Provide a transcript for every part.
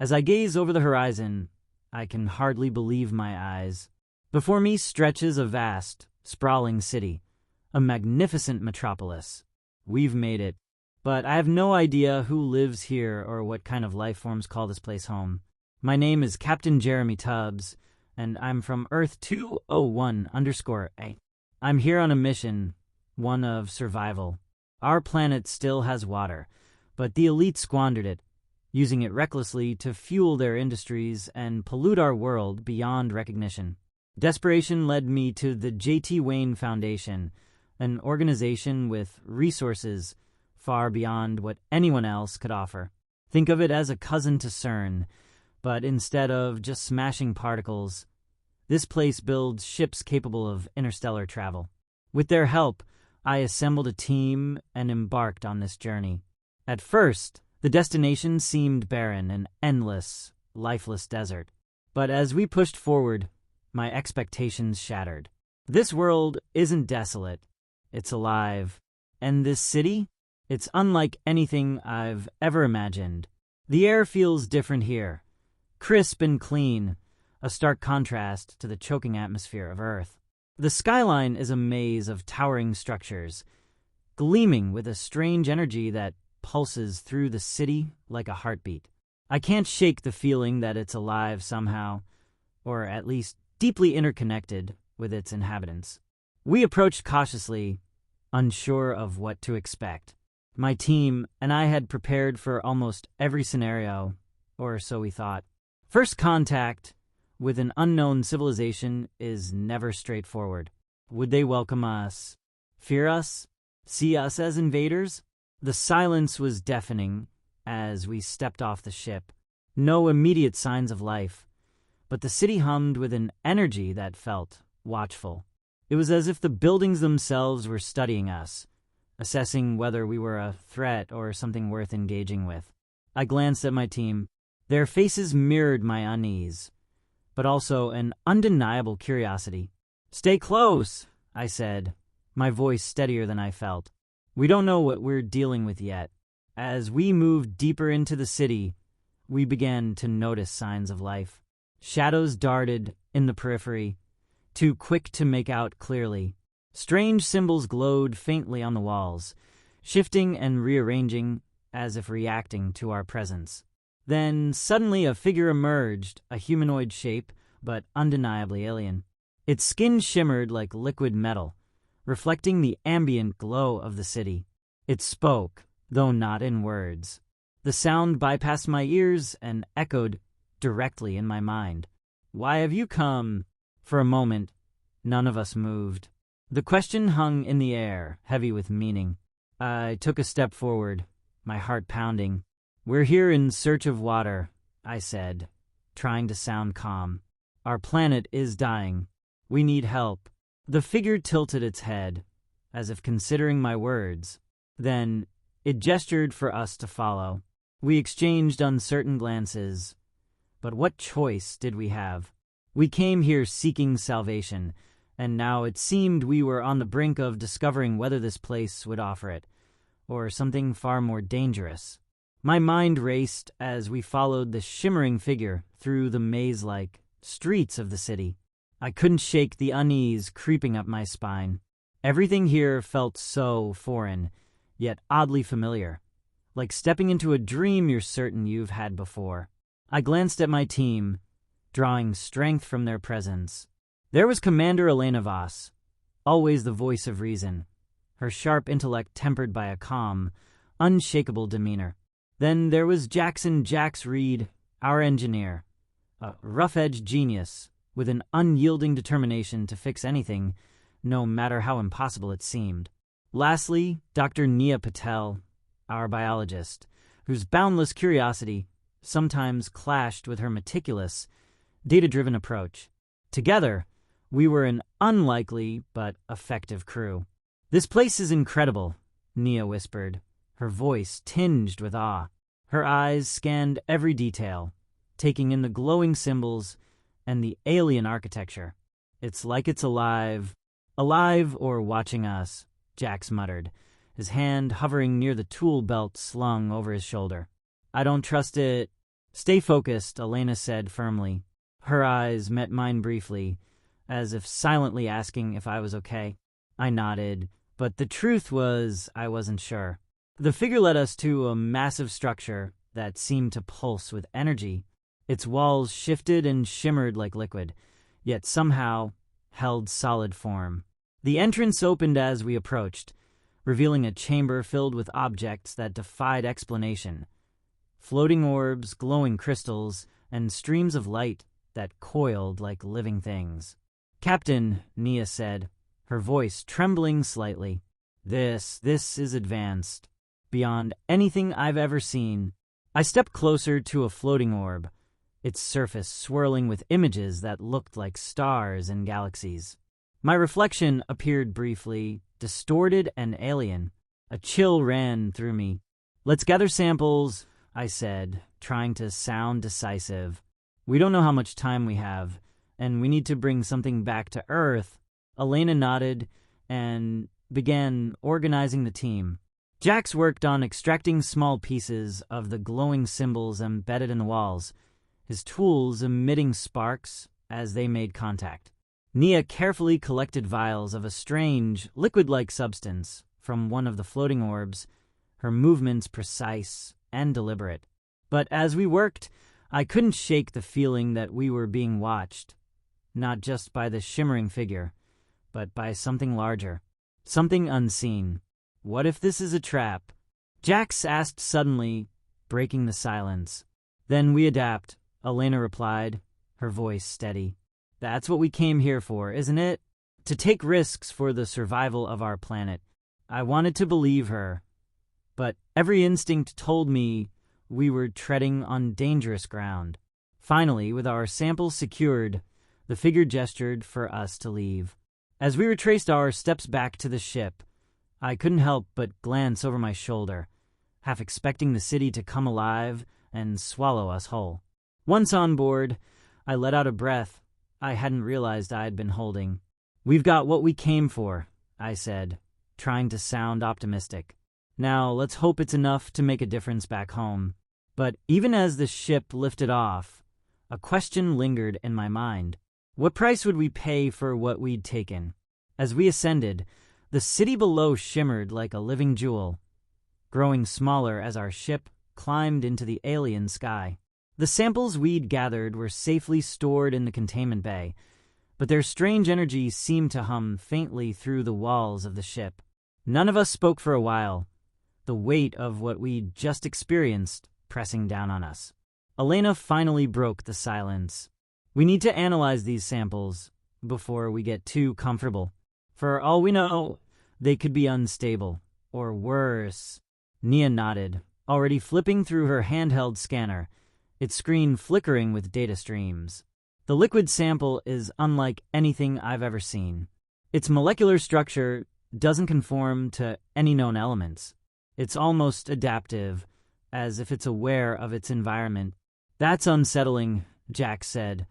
As I gaze over the horizon, I can hardly believe my eyes. Before me stretches a vast, sprawling city, a magnificent metropolis. We've made it, but I have no idea who lives here or what kind of life forms call this place home. My name is Captain Jeremy Tubbs, and I'm from Earth 201_A. I'm here on a mission, one of survival. Our planet still has water, but the elite squandered it, using it recklessly to fuel their industries and pollute our world beyond recognition. Desperation led me to the Jtwayne Foundation, an organization with resources far beyond what anyone else could offer. Think of it as a cousin to CERN, but instead of just smashing particles, this place builds ships capable of interstellar travel. With their help, I assembled a team and embarked on this journey. At first, the destination seemed barren, an endless, lifeless desert. But as we pushed forward, my expectations shattered. This world isn't desolate. It's alive. And this city? It's unlike anything I've ever imagined. The air feels different here. Crisp and clean, a stark contrast to the choking atmosphere of Earth. The skyline is a maze of towering structures, gleaming with a strange energy that pulses through the city like a heartbeat. I can't shake the feeling that it's alive somehow, or at least deeply interconnected with its inhabitants. We approached cautiously, unsure of what to expect. My team and I had prepared for almost every scenario, or so we thought. First contact with an unknown civilization is never straightforward. Would they welcome us, fear us, see us as invaders? The silence was deafening as we stepped off the ship. No immediate signs of life, but the city hummed with an energy that felt watchful. It was as if the buildings themselves were studying us, assessing whether we were a threat or something worth engaging with. I glanced at my team. Their faces mirrored my unease, but also an undeniable curiosity. "Stay close," I said, my voice steadier than I felt. "We don't know what we're dealing with yet." As we moved deeper into the city, we began to notice signs of life. Shadows darted in the periphery, too quick to make out clearly. Strange symbols glowed faintly on the walls, shifting and rearranging as if reacting to our presence. Then suddenly a figure emerged, a humanoid shape, but undeniably alien. Its skin shimmered like liquid metal, reflecting the ambient glow of the city. It spoke, though not in words. The sound bypassed my ears and echoed directly in my mind. "Why have you come?" For a moment, none of us moved. The question hung in the air, heavy with meaning. I took a step forward, my heart pounding. "We're here in search of water," I said, trying to sound calm. "Our planet is dying. We need help." The figure tilted its head, as if considering my words. Then it gestured for us to follow. We exchanged uncertain glances, but what choice did we have? We came here seeking salvation, and now it seemed we were on the brink of discovering whether this place would offer it, or something far more dangerous. My mind raced as we followed the shimmering figure through the maze-like streets of the city. I couldn't shake the unease creeping up my spine. Everything here felt so foreign, yet oddly familiar, like stepping into a dream you're certain you've had before. I glanced at my team, drawing strength from their presence. There was Commander Elena Voss, always the voice of reason, her sharp intellect tempered by a calm, unshakable demeanor. Then there was Jackson Jax Reed, our engineer, a rough-edged genius with an unyielding determination to fix anything, no matter how impossible it seemed. Lastly, Dr. Nia Patel, our biologist, whose boundless curiosity sometimes clashed with her meticulous, data-driven approach. Together, we were an unlikely but effective crew. "This place is incredible," Nia whispered, her voice tinged with awe. Her eyes scanned every detail, taking in the glowing symbols and the alien architecture. "It's like it's alive or watching us," Jax muttered, his hand hovering near the tool belt slung over his shoulder. "I don't trust it." Stay focused, Elena said firmly. Her eyes met mine briefly, as if silently asking if I was okay. I nodded, but the truth was I wasn't sure. The figure led us to a massive structure that seemed to pulse with energy. Its walls shifted and shimmered like liquid, yet somehow held solid form. The entrance opened as we approached, revealing a chamber filled with objects that defied explanation. Floating orbs, glowing crystals, and streams of light that coiled like living things. "Captain," Nia said, her voice trembling slightly, This is advanced. Beyond anything I've ever seen." I stepped closer to a floating orb, its surface swirling with images that looked like stars and galaxies. My reflection appeared briefly, distorted and alien. A chill ran through me. "Let's gather samples," I said, trying to sound decisive. "We don't know how much time we have, and we need to bring something back to Earth." Elena nodded and began organizing the team. Jax worked on extracting small pieces of the glowing symbols embedded in the walls, his tools emitting sparks as they made contact. Nia carefully collected vials of a strange, liquid-like substance from one of the floating orbs, her movements precise and deliberate. But as we worked, I couldn't shake the feeling that we were being watched, not just by the shimmering figure, but by something larger, something unseen. What if this is a trap? Jax asked suddenly, breaking the silence. "Then we adapt," Elena replied, her voice steady. "That's what we came here for, isn't it? To take risks for the survival of our planet." I wanted to believe her, but every instinct told me we were treading on dangerous ground. Finally, with our samples secured, the figure gestured for us to leave. As we retraced our steps back to the ship, I couldn't help but glance over my shoulder, half expecting the city to come alive and swallow us whole. Once on board, I let out a breath I hadn't realized I'd been holding. "We've got what we came for," I said, trying to sound optimistic. "Now let's hope it's enough to make a difference back home." But even as the ship lifted off, a question lingered in my mind. What price would we pay for what we'd taken? As we ascended, the city below shimmered like a living jewel, growing smaller as our ship climbed into the alien sky. The samples we'd gathered were safely stored in the containment bay, but their strange energy seemed to hum faintly through the walls of the ship. None of us spoke for a while, the weight of what we'd just experienced pressing down on us. Elena finally broke the silence. "We need to analyze these samples before we get too comfortable. For all we know, they could be unstable, or worse." Nia nodded, already flipping through her handheld scanner, its screen flickering with data streams. "The liquid sample is unlike anything I've ever seen. Its molecular structure doesn't conform to any known elements. It's almost adaptive, as if it's aware of its environment." "That's unsettling," Jack said,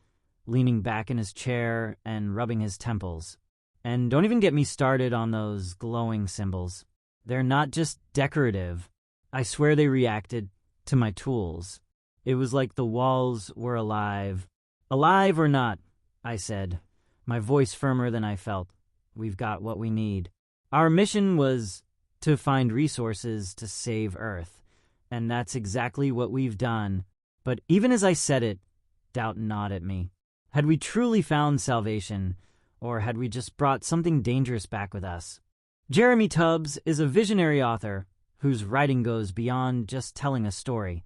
leaning back in his chair and rubbing his temples. "And don't even get me started on those glowing symbols. They're not just decorative. I swear they reacted to my tools. It was like the walls were alive." "Alive or not," I said, my voice firmer than I felt, "we've got what we need. Our mission was to find resources to save Earth, and that's exactly what we've done." But even as I said it, doubt gnawed at me. Had we truly found salvation, or had we just brought something dangerous back with us? Jeremy Tubbs is a visionary author whose writing goes beyond just telling a story.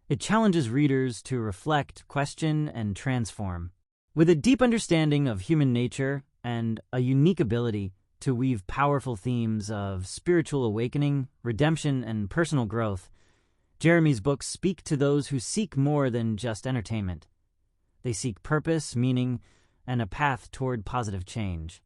It challenges readers to reflect, question, and transform. With a deep understanding of human nature and a unique ability to weave powerful themes of spiritual awakening, redemption, and personal growth, Jeremy's books speak to those who seek more than just entertainment. They seek purpose, meaning, and a path toward positive change.